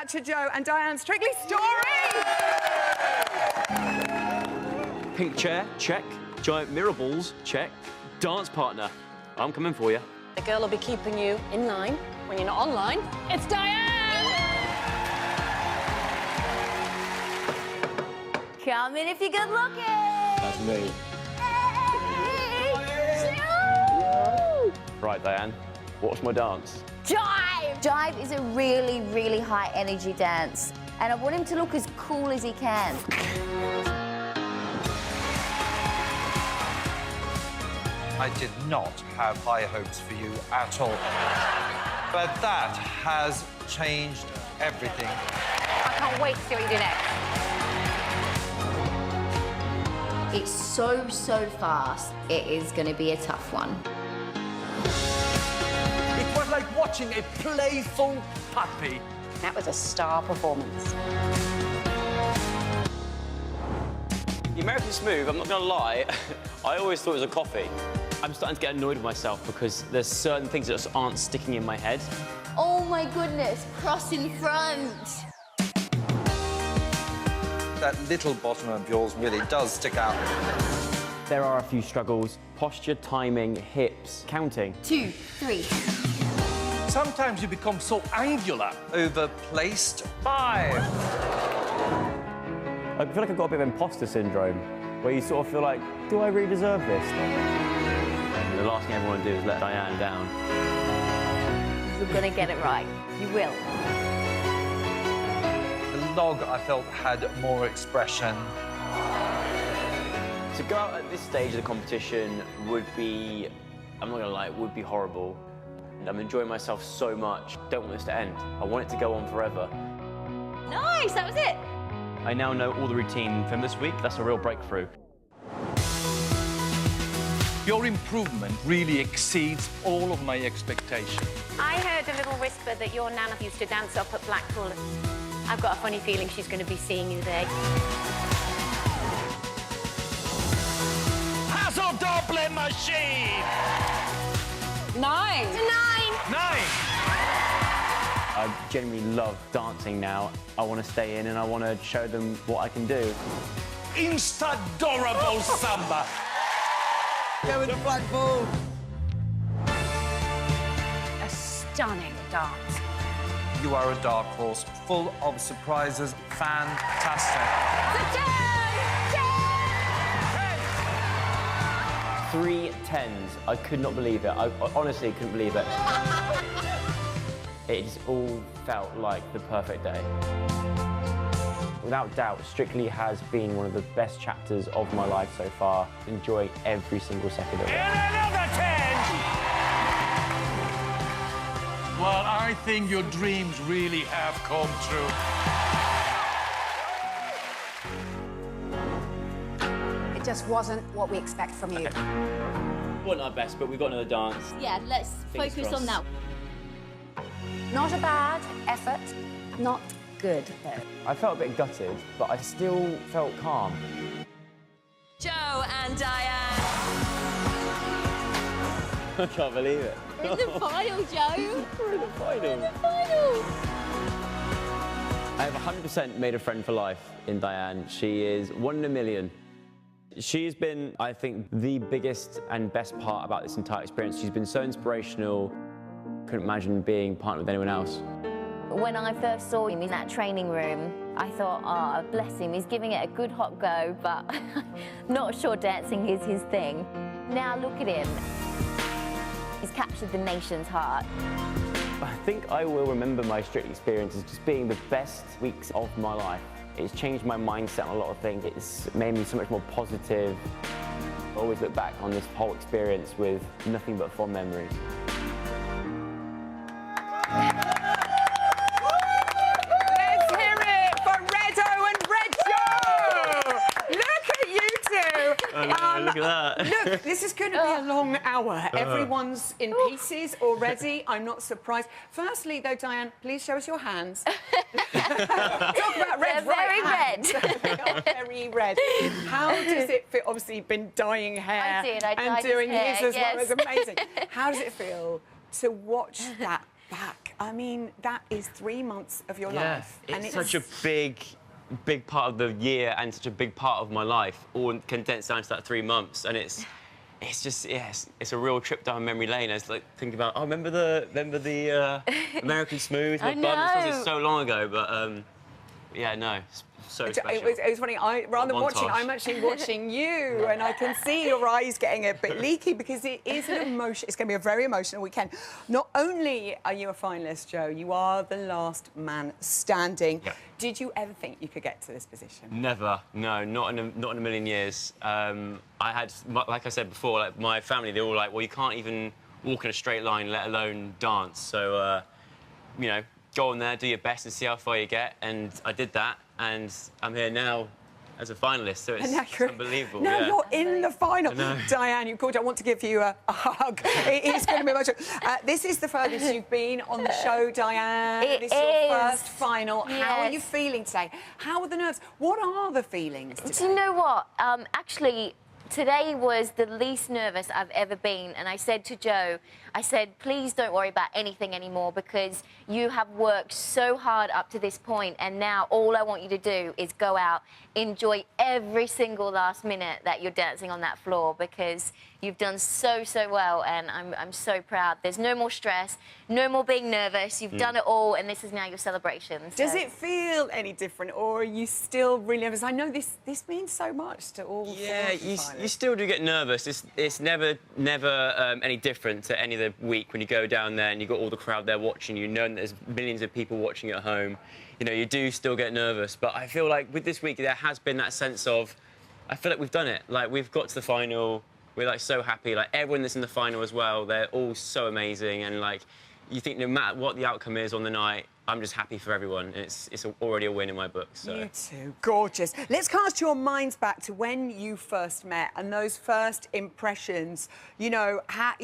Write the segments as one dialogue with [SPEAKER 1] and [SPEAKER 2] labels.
[SPEAKER 1] Chapter Joe and Dianne Strictly Story!
[SPEAKER 2] Pink chair, check. Giant mirror balls, check. Dance partner, I'm coming for you.
[SPEAKER 3] The girl will be keeping you in line when you're not online. It's Dianne!
[SPEAKER 4] Come in if you're good looking.
[SPEAKER 2] That's me. Right, Dianne, what's my dance?
[SPEAKER 4] Jive! Jive is a really, really high energy dance. And I want him to look as cool as he can.
[SPEAKER 5] I did not have high hopes for you at all. But that has changed everything.
[SPEAKER 3] I can't wait to see what you do next.
[SPEAKER 4] It's so, so fast. It is going to be a tough one.
[SPEAKER 6] It was like watching a playful puppy.
[SPEAKER 3] That was a star performance.
[SPEAKER 2] The American Smooth, I'm not gonna lie, I always thought it was a coffee. I'm starting to get annoyed with myself because there's certain things that just aren't sticking in my head.
[SPEAKER 4] Oh my goodness, cross in front.
[SPEAKER 5] That little bottom of yours really does stick out.
[SPEAKER 2] There are a few struggles. Posture, timing, hips, counting.
[SPEAKER 4] 2, 3.
[SPEAKER 6] Sometimes you become so angular.
[SPEAKER 5] Overplaced. 5.
[SPEAKER 2] I feel like I've got a bit of imposter syndrome, where you sort of feel like, do I really deserve this? And the last thing I ever want to do is let Dianne down.
[SPEAKER 4] You're going to get it right. You will.
[SPEAKER 5] The log, I felt, had more expression.
[SPEAKER 2] To go out at this stage of the competition would be, I'm not gonna lie, it would be horrible. I'm enjoying myself so much. Don't want this to end. I want it to go on forever.
[SPEAKER 4] Nice, that was it.
[SPEAKER 2] I now know all the routine from this week. That's a real breakthrough.
[SPEAKER 6] Your improvement really exceeds all of my expectations.
[SPEAKER 7] I heard a little whisper that your nana used to dance up at Blackpool. I've got a funny feeling she's going to be seeing you there.
[SPEAKER 6] Paso Doble machine!
[SPEAKER 3] 9.
[SPEAKER 6] 9!
[SPEAKER 2] I genuinely love dancing now. I want to stay in and I want to show them what I can do.
[SPEAKER 6] Insta-dorable Samba!
[SPEAKER 1] Going to Blackpool.
[SPEAKER 7] A stunning dance.
[SPEAKER 5] You are a dark horse, full of surprises. Fantastic.
[SPEAKER 2] 3 10s. I could not believe it. I honestly couldn't believe it. It just all felt like the perfect day. Without doubt, Strictly has been one of the best chapters of my life so far. Enjoying every single second of it.
[SPEAKER 6] And another 10! Well, I think your dreams really have come true.
[SPEAKER 3] It just wasn't what we expect from you.
[SPEAKER 2] We weren't our best, but we got another dance.
[SPEAKER 4] Yeah, let's
[SPEAKER 2] Fingers
[SPEAKER 4] focus on
[SPEAKER 2] crossed.
[SPEAKER 4] that.
[SPEAKER 3] Not a bad effort. Not good, though.
[SPEAKER 2] I felt a bit gutted, but I still felt calm.
[SPEAKER 4] Joe and Dianne.
[SPEAKER 2] I can't believe it.
[SPEAKER 4] We're in the final, Joe.
[SPEAKER 2] We're in the final.
[SPEAKER 4] Final.
[SPEAKER 2] I have 100% made a friend for life in Dianne. She is 1 in a million. She's been, I think, the biggest and best part about this entire experience. She's been so inspirational. Couldn't imagine being partnered with anyone else.
[SPEAKER 4] When I first saw him in that training room, I thought, oh, bless him, he's giving it a good hot go, but not sure dancing is his thing. Now look at him. He's captured the nation's heart.
[SPEAKER 2] I think I will remember my Strictly experience as just being the best weeks of my life. It's changed my mindset on a lot of things. It's made me so much more positive. I always look back on this whole experience with nothing but fond memories.
[SPEAKER 1] Let's hear it for Redo and Red Joe! Look at you two!
[SPEAKER 2] Look at that.
[SPEAKER 1] Look, this is going to be a long hour. Everyone's in pieces already. I'm not surprised. Firstly, though, Dianne, please show us your hands. Talk about red,
[SPEAKER 4] They're very
[SPEAKER 1] hands.
[SPEAKER 4] red.
[SPEAKER 1] They are very red. How does it feel? Obviously, you've been dyeing hair
[SPEAKER 4] I
[SPEAKER 1] and
[SPEAKER 4] dyed
[SPEAKER 1] doing
[SPEAKER 4] his hair,
[SPEAKER 1] his as well.
[SPEAKER 4] yes.
[SPEAKER 1] It's amazing. How does it feel to watch that back. I mean, that is 3 months of your life.
[SPEAKER 2] It's such a big part of the year and such a big part of my life, all condensed down to that 3 months. And it's just, it's a real trip down memory lane. I was like thinking about, remember the American Smooth?
[SPEAKER 4] I know.
[SPEAKER 2] It's so long ago, but yeah, no, it's so special.
[SPEAKER 1] It was funny. Rather than watching, I'm actually watching you, and I can see your eyes getting a bit leaky because it is an emotion. It's going to be a very emotional weekend. Not only are you a finalist, Joe, you are the last man standing.
[SPEAKER 2] Yeah.
[SPEAKER 1] Did you ever think you could get to this position?
[SPEAKER 2] Never, no, not in a million years. I had, like I said before, like my family, they're all like, well, you can't even walk in a straight line, let alone dance. So, you know, go on there, do your best, and see how far you get. And I did that, and I'm here now as a finalist, so it's unbelievable.
[SPEAKER 1] Now
[SPEAKER 2] yeah.
[SPEAKER 1] you're in the final. Dianne, you called. I want to give you a hug. It is going to be emotional. This is the furthest you've been on the show, Dianne. This is your first final.
[SPEAKER 4] Yes.
[SPEAKER 1] How are you feeling today? How are the nerves? What are the feelings today?
[SPEAKER 4] Do you know what? Actually, today was the least nervous I've ever been, and I said to Joe, I said, please don't worry about anything anymore because you have worked so hard up to this point, and now all I want you to do is go out, enjoy every single last minute that you're dancing on that floor because you've done so well, and I'm so proud. There's no more stress, no more being nervous. You've done it all, and this is now your celebration. So.
[SPEAKER 1] Does it feel any different, or are you still really nervous? I know this means so much to all.
[SPEAKER 2] Yeah, you still do get nervous. It's never any different to any of the week when you go down there and you've got all the crowd there watching you, knowing there's millions of people watching at home. You know, you do still get nervous, but I feel like with this week there has been that sense of, I feel like we've done it. Like, we've got to the final. We're, like, so happy. Like, everyone that's in the final as well, they're all so amazing. And, like, you think no matter what the outcome is on the night, I'm just happy for everyone. And it's already a win in my book, so.
[SPEAKER 1] You two, gorgeous. Let's cast your minds back to when you first met and those first impressions. You know,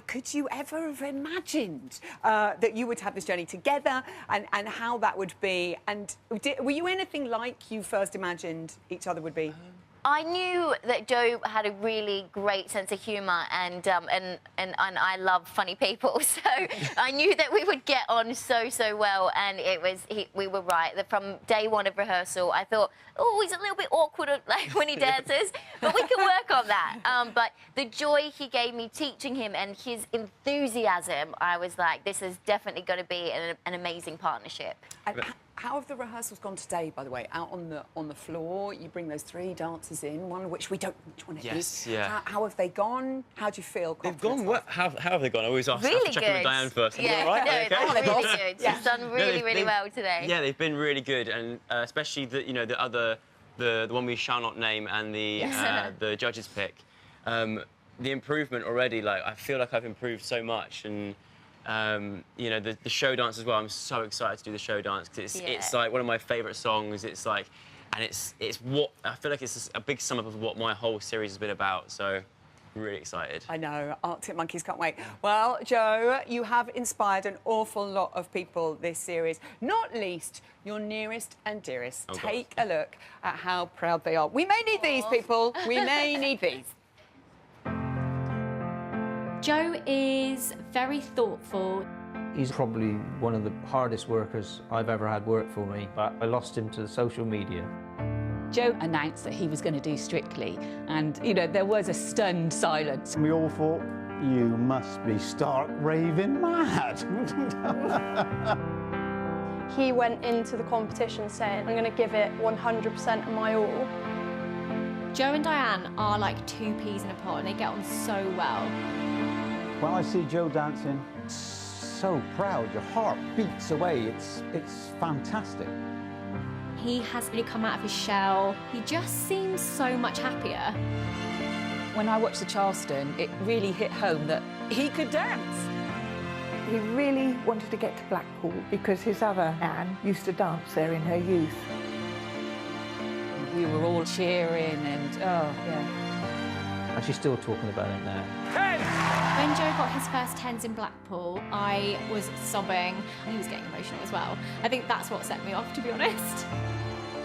[SPEAKER 1] could you ever have imagined that you would have this journey together and how that would be? And were you anything like you first imagined each other would be?
[SPEAKER 4] I knew that Joe had a really great sense of humour, and I love funny people, so I knew that we would get on so well, and we were right. From day one of rehearsal, I thought, oh, he's a little bit awkward like when he dances, but we can work on that. But the joy he gave me teaching him and his enthusiasm, I was like, this is definitely going to be an amazing partnership.
[SPEAKER 1] And how have the rehearsals gone today, by the way? Out on the floor, you bring those 3 dancers in, one of which we don't know which one it is.
[SPEAKER 2] Yeah.
[SPEAKER 1] How have they gone? How do you feel?
[SPEAKER 2] They've gone well. How have they gone? I always ask
[SPEAKER 4] Really
[SPEAKER 2] check with Dianne first.
[SPEAKER 4] Yeah,
[SPEAKER 2] Right?
[SPEAKER 4] no,
[SPEAKER 2] Okay.
[SPEAKER 4] that's really good.
[SPEAKER 1] Yeah.
[SPEAKER 4] She's done really well today.
[SPEAKER 2] Yeah, they've been really good, and especially the one we shall not name and the judges pick. The improvement already, like, I feel like I've improved so much, and you know, the show dance as well. I'm so excited to do the show dance because it's like one of my favourite songs. It's like, and it's what I feel like it's a big sum up of what my whole series has been about. So, really excited.
[SPEAKER 1] I know, Arctic Monkeys can't wait. Well, Joe, you have inspired an awful lot of people this series, not least your nearest and dearest.
[SPEAKER 2] Oh,
[SPEAKER 1] Take a look at how proud they are. We may need these, people. We may need these.
[SPEAKER 8] Joe is very thoughtful.
[SPEAKER 9] He's probably one of the hardest workers I've ever had work for me, but I lost him to social media.
[SPEAKER 10] Joe announced that he was going to do Strictly, and, you know, there was a stunned silence.
[SPEAKER 11] We all thought, you must be stark raving mad.
[SPEAKER 12] He went into the competition saying, I'm going to give it 100% of my all.
[SPEAKER 8] Joe and Dianne are like 2 peas in a pod, and they get on so well.
[SPEAKER 11] When I see Joe dancing, so proud, your heart beats away. It's fantastic.
[SPEAKER 8] He has really come out of his shell. He just seems so much happier.
[SPEAKER 10] When I watched the Charleston, it really hit home that he could dance.
[SPEAKER 13] He really wanted to get to Blackpool because his other Anne used to dance there in her youth.
[SPEAKER 10] We were all cheering and, oh, yeah.
[SPEAKER 9] And she's still talking about it now.
[SPEAKER 8] When Joe got his first 10s in Blackpool, I was sobbing. He was getting emotional as well. I think that's what set me off, to be honest.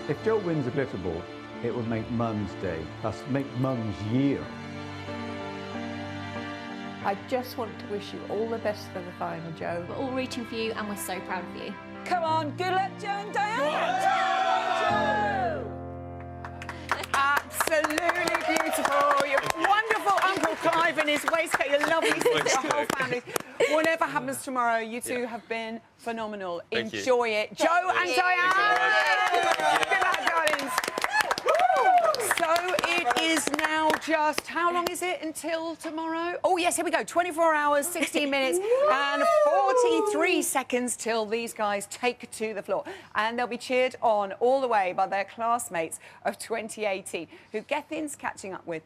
[SPEAKER 11] If Joe wins a glitter ball, it would make Mum's day, plus make Mum's year.
[SPEAKER 13] I just want to wish you all the best for the final, Joe.
[SPEAKER 8] We're all rooting for you and we're so proud of you.
[SPEAKER 3] Come on, good luck, Joe and Dianne.
[SPEAKER 1] Absolutely beautiful. Your wonderful Uncle Clive and his waistcoat, your lovely sister, your whole family. Whatever happens tomorrow, you two have been phenomenal.
[SPEAKER 2] Thank
[SPEAKER 1] Enjoy it. Joe and Dianne. Good luck, darlings. So it is now just, how long is it until tomorrow? Oh, yes, here we go. 24 hours, 16 minutes and 43 seconds till these guys take to the floor. And they'll be cheered on all the way by their classmates of 2018, who Gethin's catching up with